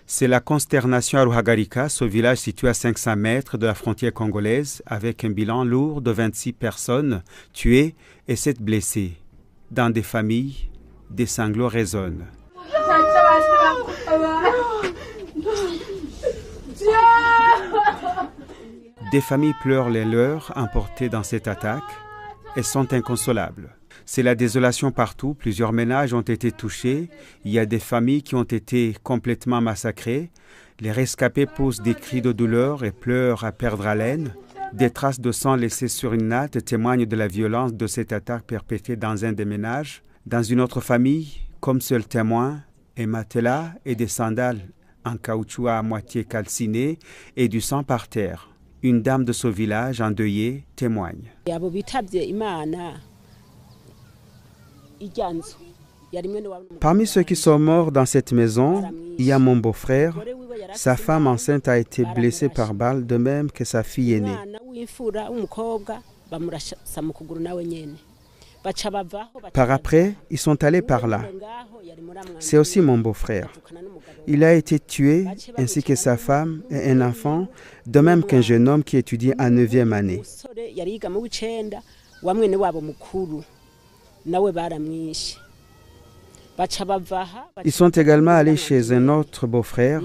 C'est la consternation à Ruhagarika, ce village situé à 500 mètres de la frontière congolaise, avec un bilan lourd de 26 personnes tuées et 7 blessées. Dans des familles, des sanglots résonnent. Des familles pleurent les leurs emportés dans cette attaque et sont inconsolables. C'est la désolation partout, plusieurs ménages ont été touchés, il y a des familles qui ont été complètement massacrées, les rescapés poussent des cris de douleur et pleurent à perdre haleine. Des traces de sang laissées sur une natte témoignent de la violence de cette attaque perpétrée dans un des ménages. Dans une autre famille, comme seul témoin, un matelas et des sandales en caoutchouc à moitié calcinées et du sang par terre. Une dame de ce village endeuillée témoigne. Parmi ceux qui sont morts dans cette maison, il y a mon beau-frère. Sa femme enceinte a été blessée par balle, de même que sa fille aînée. Par après, ils sont allés par là. C'est aussi mon beau-frère. Il a été tué, ainsi que sa femme et un enfant, de même qu'un jeune homme qui étudie en 9e année. Ils sont également allés chez un autre beau-frère.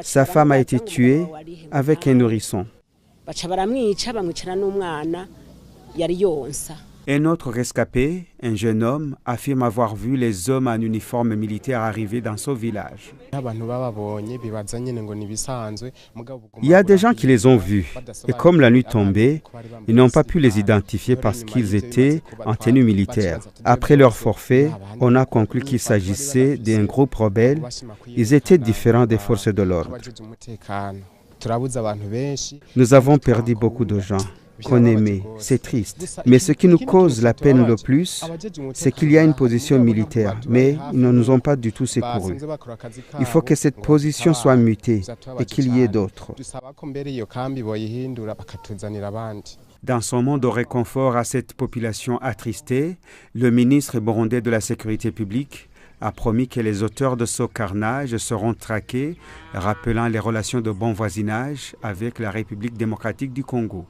Sa femme a été tuée avec un nourrisson. Un autre rescapé, un jeune homme, affirme avoir vu les hommes en uniforme militaire arriver dans son village. Il y a des gens qui les ont vus, et comme la nuit tombait, ils n'ont pas pu les identifier parce qu'ils étaient en tenue militaire. Après leur forfait, on a conclu qu'il s'agissait d'un groupe rebelle. Ils étaient différents des forces de l'ordre. Nous avons perdu beaucoup de gens qu'on aimait, c'est triste. Mais ce qui nous cause la peine le plus, c'est qu'il y a une position militaire, mais ils ne nous ont pas du tout secourus. Il faut que cette position soit mutée et qu'il y ait d'autres. Dans son monde de réconfort à cette population attristée, le ministre burundais de la Sécurité publique a promis que les auteurs de ce carnage seront traqués, rappelant les relations de bon voisinage avec la République démocratique du Congo.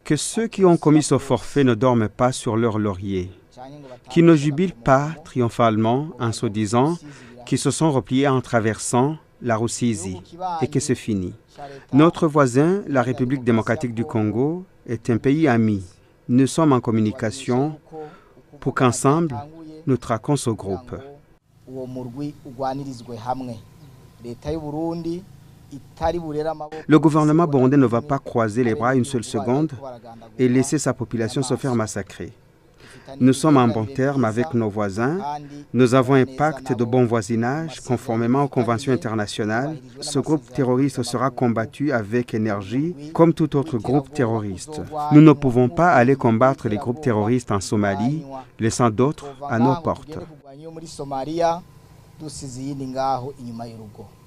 Que ceux qui ont commis ce forfait ne dorment pas sur leur laurier, qu'ils ne jubilent pas triomphalement en se disant qu'ils se sont repliés en traversant la Rusizi et que c'est fini. Notre voisin, la République démocratique du Congo, est un pays ami. Nous sommes en communication pour qu'ensemble, nous traquons ce groupe. Le gouvernement burundais ne va pas croiser les bras une seule seconde et laisser sa population se faire massacrer. Nous sommes en bon terme avec nos voisins. Nous avons un pacte de bon voisinage conformément aux conventions internationales. Ce groupe terroriste sera combattu avec énergie comme tout autre groupe terroriste. Nous ne pouvons pas aller combattre les groupes terroristes en Somalie, laissant d'autres à nos portes.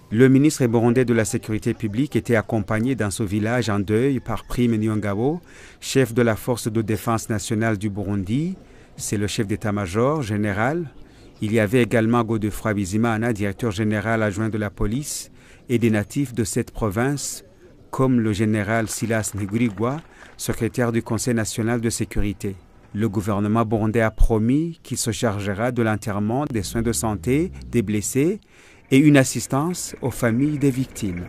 Le ministre burundais de la Sécurité publique était accompagné dans ce village en deuil par Prime Niyongabo, chef de la force de défense nationale du Burundi. C'est le chef d'état-major général. Il y avait également Godefroid Bizimana, directeur général adjoint de la police, et des natifs de cette province, comme le général Silas Nigurigwa, secrétaire du Conseil national de sécurité. Le gouvernement burundais a promis qu'il se chargera de l'enterrement, des soins de santé, des blessés, et une assistance aux familles des victimes.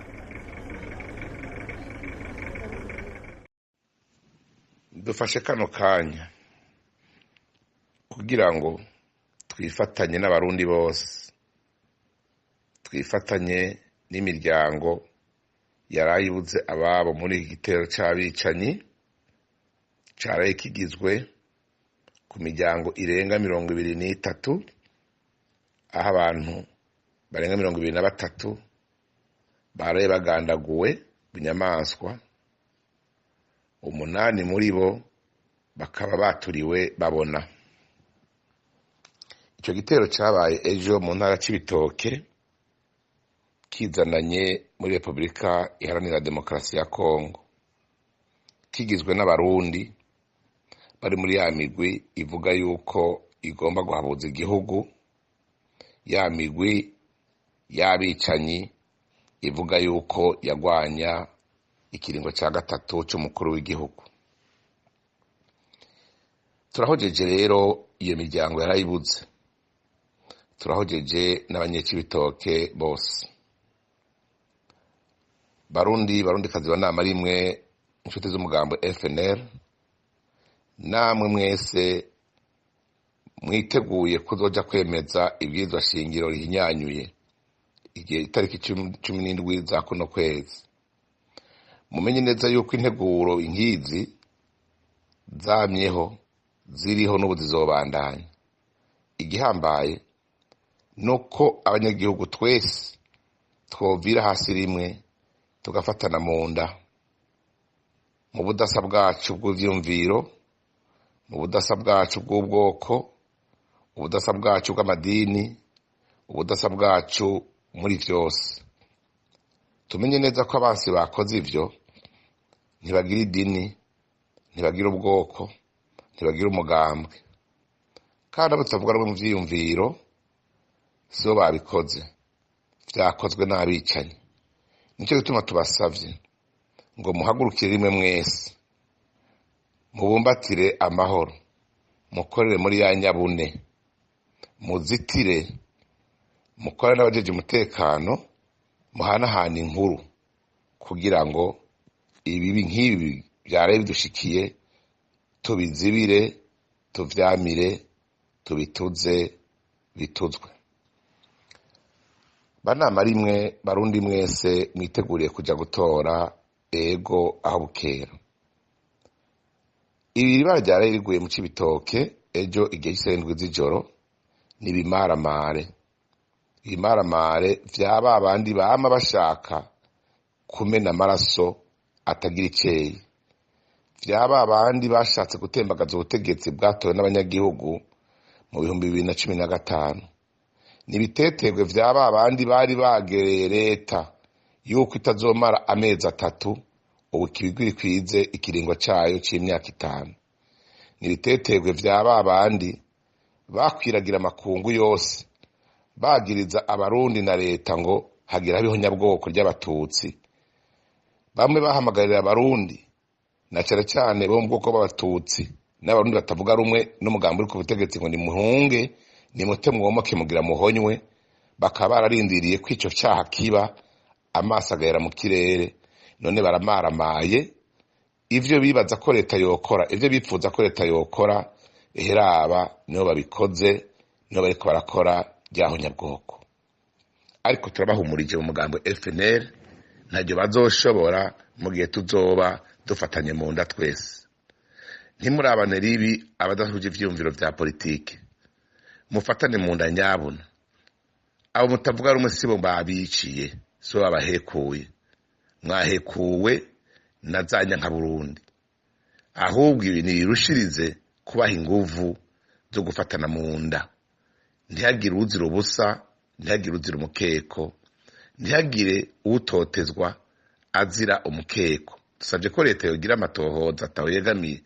Dufashe kano kanya kugira ngo twifatanye n'abarundi bose, twifatanye n'imiryango yarayibuze ababo muri iki gitero c'abicanyi caraye kigizwe ku miryango irenga 23, aho abantu barenga 23 baraye bagandaguwe bunyamaswa, 8 muri bo bakaba baturiwe babona. Icyo gitero cyabaye ejo mu ntara c'Ibitoke kizananye muri Repubulika Iharanira Demokarasi ya Kongo, kigizwe n'abarundi bari muri ya migwi ivuga yuko igomba guhabuza igihugu, ya migwi y'abicanyi ivuga yuko yagwanya ikiringo cya gatatu cy'umukuru w'igihugu. Turahojeje rero iyo miryango yarayibuze, turahojeje n'abanyecibitoke bose. Barundikazi banama rimwe, inshuti z'umugambo FNL, namwe mwese mwiteguye kuzoja kwemeza ibwirizwa shingiro rihinyanyuye igihe itariki 17 za kuno kwezi. Mumenye neza yuko integuro inkizi zamyeho, ziriho n'ubu zizobandanya. Igihambaye nuko abanyagihugu twese twovira hasi rimwe tugafatana mu nda, mu budasa bwacu bw'ivyumviro, mu budasa bwacu bw'ubwoko, ubudasa bwacu bw'amadini, ubudasa bwacu muri vyose. Tumenye neza ko abansi bakoze ivyo ntibagira idini, ntibagira ubwoko, ntibagira umugambwe, kandi abo tutavuga rumwe mu vyiyumviro sibo babikoze, vyakozwe n'abicanyi. Nico gituma tubasavye ngo muhagurukire rimwe mwese, mubumbatire amahoro, mukorere muri ya nyabune, muzitire, mukorane n'abajeje umutekano, muhanahana inkuru kugira ngo ibibi nk'ibi byaraye bidushikiye tubizibire, tuvyamire, tubituze, bituzwe. Banama rimwe, Barundi mwese mwiteguriye kuja gutora ego aho bukera. Ibi bara ryaraye riguye mu Cibitoke ejo igihe cy'isendwi z'ijoro ni bimaramare. Ibimaramare vyaba abandi bama bashaka kumena amaraso atagira iceye, vyaba abandi bashatse gutembagaza ubutegetsi bwatowe n'abanyagihugu mu 2015. Nibitetegwe vyaba abandi bari bagereye leta yuko itazomara amezi 3 ubu kibigwiri kwize ikiringo cayo c'imyaka 5. Nibitetegwe vyaba abandi bakwiragira amakungu yose bagiriza abarundi na leta ngo hagira abiho nyabwoko ry'abatutsi. Bamwe bahamagarira abarundi na cyane bo mu bwoko bw'abatutsi n'abarundi batavuga rumwe n'umugambi uri ku butegetsi ngo ni muhunge, ni mute mwomoke mugira muhonywe, bakaba bararindiriye kwico cyaha kiba, amaso agahera mu kirere. None baramaramaye ivyo bibaza ko leta yokora, ivyo bipfuza ko leta yokora, eheraba niho babikoze, niho bariko barakora ryaho nyabwoko. Ariko turabahumurije mu mugambo FNL, ntajyo bazoshobora mu gihe tuzoba dufatanye mu nda twese. Ntimurabane ribi abadahuje ivyumviro vya politike, mufatane mu nda nyabuna. Abo mutavuga rumwe sibo babiciye, so babahekuye. Mwahekuwe na zanya nka Burundi. Ahubwo ibi nirushirize kubaha inguvu zo gufatana mu nda. Ntihagire uzira ubusa, ntihagire uzira umukeko, ntihagire utotezwa azira umukeko. Dusabye ko leta yogira amatohoza atawegamiye,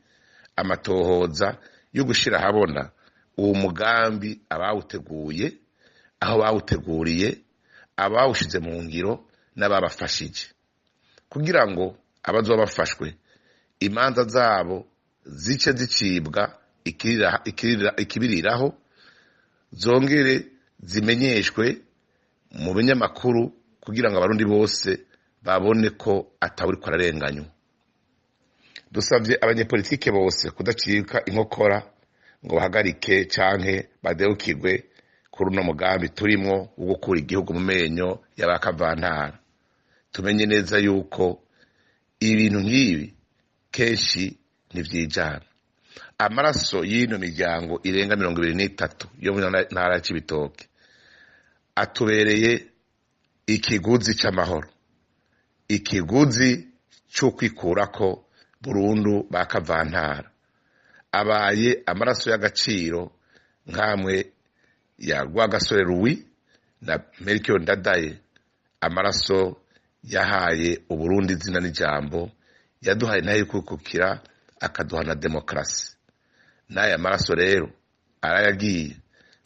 amatohoza yo gushira habona uwo mugambi abawuteguye, aho bawuteguriye, abawushize mu ngiro n'ababafashije, kugira ngo abazoba bafashwe imanza zabo zice zicibwa ikibiriraho, zongere zimenyeshwe mu binyamakuru kugira ngo abarundi bose babone ko atawuri kwararenganywa. Dusabye abanyepolitike bose kudacika inkokora ngo bahagarike canke badehukirwe kuri uno mugambi turimo wo gukura igihugu mu menyo y'abakavantara. Tumenye neza yuko ibintu nk'ibi kenshi ntivyijana. Amaraso y'ino miryango irenga 23 yo mu ntara ya Cibitoke atubereye ikiguzi c'amahoro, ikiguzi cyo kwikurako burundu bakavantara. Abaye amaraso y'agaciro nkamwe ya Rwagasore Louis na Melchior Ndadaye, amaraso yahaye Uburundi izina n'ijambo, yaduhaye nayo kwikukira, akaduha na demokrasi. n'aya maraso rero arayagiye,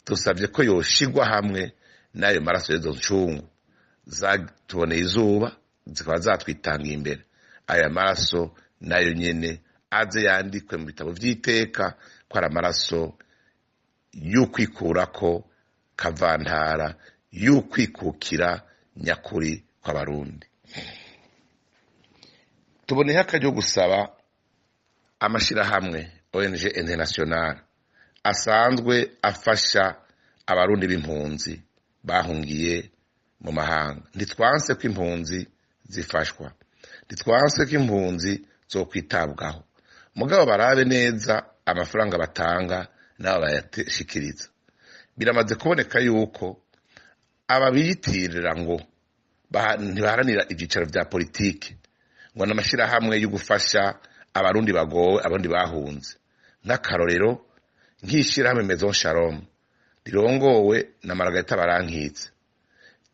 dusabye ko yoshigwa hamwe n'ayo maraso y'izo ncungu zatuboneye izuba zikaba zatwitangiye imbere. Aya maraso nayo nyene aze yandikwe mu bitabo vy'iteka ko ari amaraso y'ukwikurako kavantara, y'ukwikukira nyakuri kw'abarundi. Tuboneho akaryo gusaba amashirahamwe ONG international asanzwe afasha abarundi b'impunzi bahungiye mu mahanga. Ntitwanse ko impunzi zifashwa, ntitwanse ko impunzi zo kwitabwaho, mugabo barabe neza amafaranga batanga n'abo bayashikiriza. Biramaze kuboneka yuko ababiyitirira ngo ntibaharanira ibyicaro vya politike, ngo n'amashirahamwe yo gufasha abarundi bagowe, abarundi bahunze. Nk'akarorero nk'ishirahamwe Maison Shalom rirongowe na Margarita Barankitse,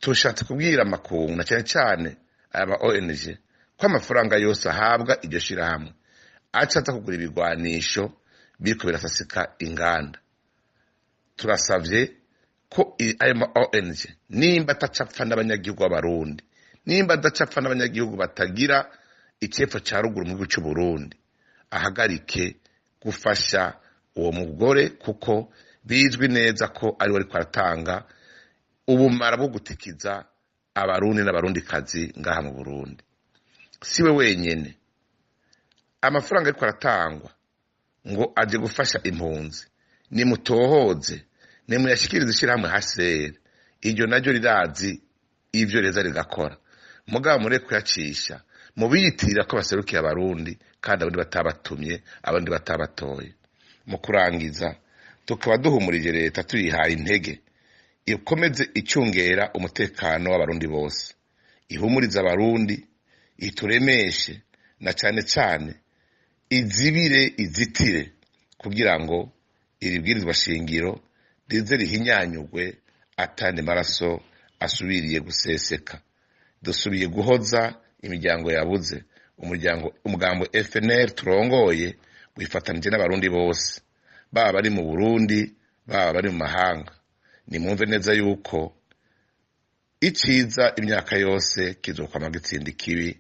tushatse kubwira amakungu na cyane cyane aba ONG ko amafaranga yose ahabwa iryo shirahamwe acaza kugura ibigwanisho biriko birasasika inganda. Turasavye ko ayo ma ONG nimba atacapfa n'abanyagihugu b'abarundi, nimba adacapfa n'abanyagihugu batagira icepfo ca ruguru mu gihugu c'u Burundi, ahagarike gufasha uwo mugore, kuko bizwi neza ko ari we ariko aratanga ubumara bwo gutikiza abarundi n'abarundikazi ngaha mu Burundi. Siwe wenyene, amafaranga ariko aratangwa ngo aje gufasha impunzi nimutohoze, nimuyashikirize ishirahamwe HCR, iryo naryo rirazi ivyo reza rigakora, mugabo mureke kuyacisha mubiyitirira ko baserukiye abarundi kandi abandi batabatumye, abandi batabatoye. Mu kurangiza, tukaba duhumurije leta tuyihaye intege ikomeze icungera umutekano w'abarundi bose, ihumuriza abarundi, ituremeshe, na cyane cyane izibire izitire kugira ngo iri bwirizwa shingiro rize rihinyanyugwe atandi maraso asubiriye guseseka. Dusubiye guhoza imiryango yabuze, umugambo FNL turongoye wifatanije n'abarundi bose, baba bari mu Burundi, baba bari mu mahanga. Nimwumve neza yuko iciza imyaka yose kizokwama gitsinda ikibi.